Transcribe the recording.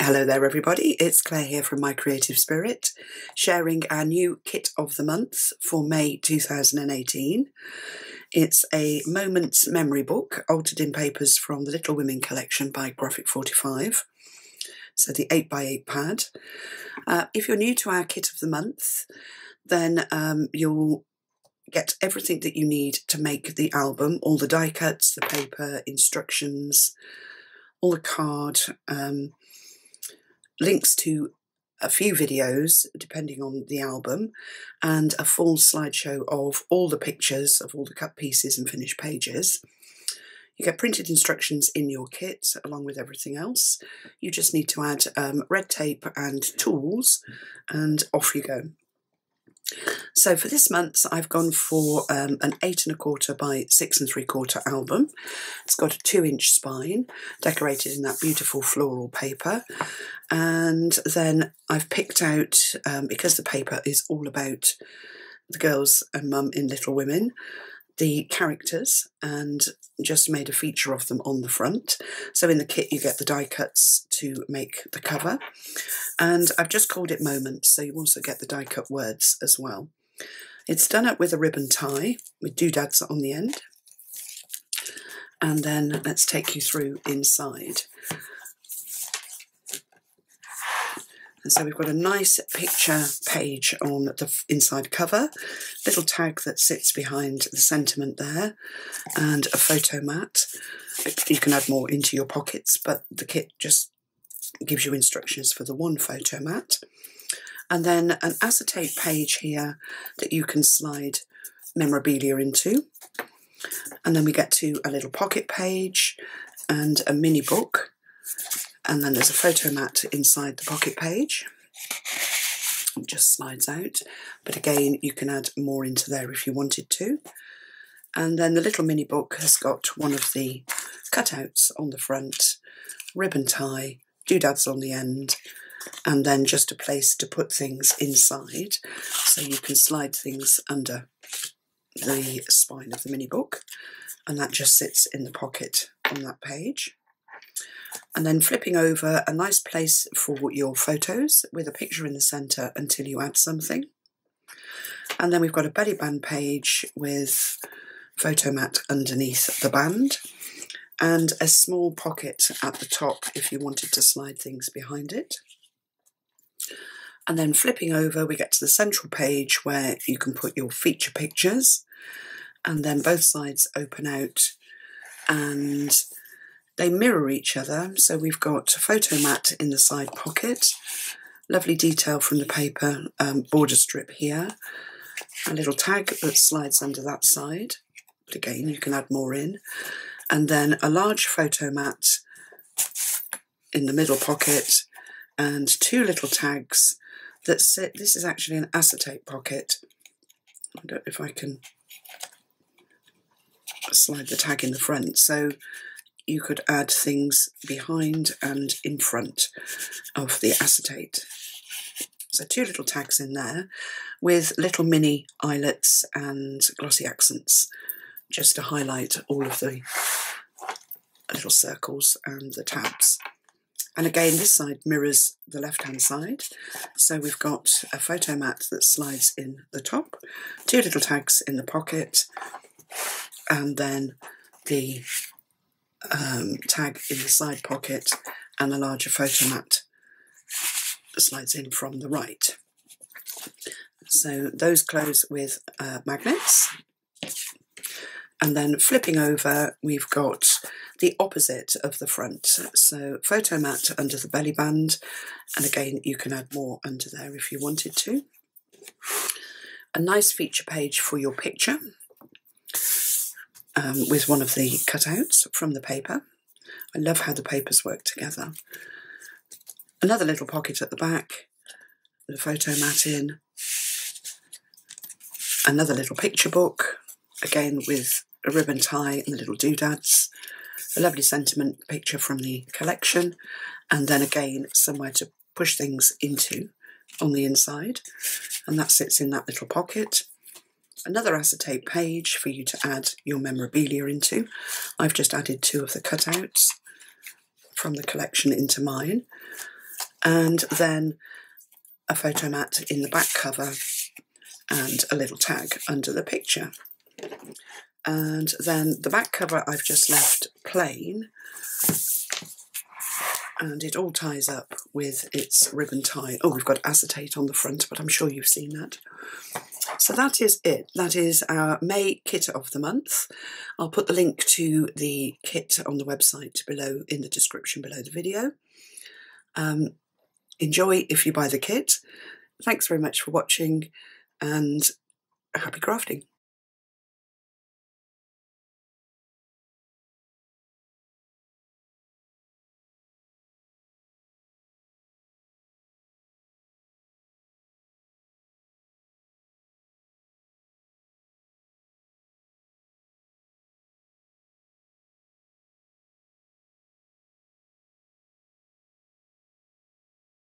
Hello there everybody, it's Claire here from My Creative Spirit, sharing our new kit of the month for May 2018. It's a Moments memory book, altered in papers from the Little Women collection by Graphic 45, so the 8x8 pad. If you're new to our kit of the month, then you'll get everything that you need to make the album, all the die cuts, the paper, instructions, all the card, links to a few videos depending on the album, and a full slideshow of all the pictures of all the cut pieces and finished pages. You get printed instructions in your kit along with everything else. You just need to add red tape and tools, and off you go. So for this month I've gone for an 8 1/4 by 6 3/4 album. It's got a 2-inch spine decorated in that beautiful floral paper, and then I've picked out, because the paper is all about the girls and mum in Little Women, the characters, and just made a feature of them on the front. So in the kit you get the die cuts to make the cover, and I've just called it Moments, so you also get the die cut words as well. It's done up with a ribbon tie with doodads on the end, and then let's take you through inside. And so we've got a nice picture page on the inside cover, little tag that sits behind the sentiment there, and a photo mat. You can add more into your pockets, but the kit just gives you instructions for the one photo mat. And then an acetate page here that you can slide memorabilia into. And then we get to a little pocket page and a mini book. And then there's a photo mat inside the pocket page. It just slides out. But again, you can add more into there if you wanted to. And then the little mini book has got one of the cutouts on the front, ribbon tie, doodads on the end, and then just a place to put things inside. So you can slide things under the spine of the mini book, and that just sits in the pocket on that page. And then flipping over, a nice place for your photos with a picture in the centre until you add something. And then we've got a belly band page with photo mat underneath the band, and a small pocket at the top if you wanted to slide things behind it. And then flipping over, we get to the central page where you can put your feature pictures, and then both sides open out and they mirror each other. So we've got a photo mat in the side pocket, lovely detail from the paper, border strip here, a little tag that slides under that side, but again you can add more in, and then a large photo mat in the middle pocket, and two little tags that sit. This is actually an acetate pocket. I don't know if I can slide the tag in the front, so you could add things behind and in front of the acetate. So two little tags in there with little mini eyelets and glossy accents, just to highlight all of the little circles and the tabs. And again, this side mirrors the left-hand side. So we've got a photo mat that slides in the top, two little tags in the pocket, and then the tag in the side pocket, and the larger photo mat that slides in from the right. So those close with magnets. And then flipping over, we've got the opposite of the front. So photo mat under the belly band, and again you can add more under there if you wanted to. A nice feature page for your picture, with one of the cutouts from the paper. I love how the papers work together. Another little pocket at the back, the photo mat in. Another little picture book, again with a ribbon tie and the little doodads. A lovely sentiment picture from the collection, and then again somewhere to push things into on the inside, and that sits in that little pocket. Another acetate page for you to add your memorabilia into. I've just added two of the cutouts from the collection into mine. and then a photo mat in the back cover and a little tag under the picture. And then the back cover I've just left plain, and it all ties up with its ribbon tie. Oh, we've got acetate on the front, but I'm sure you've seen that. So that is it. That is our May kit of the month. I'll put the link to the kit on the website below in the description below the video. Enjoy if you buy the kit. Thanks very much for watching, and happy crafting.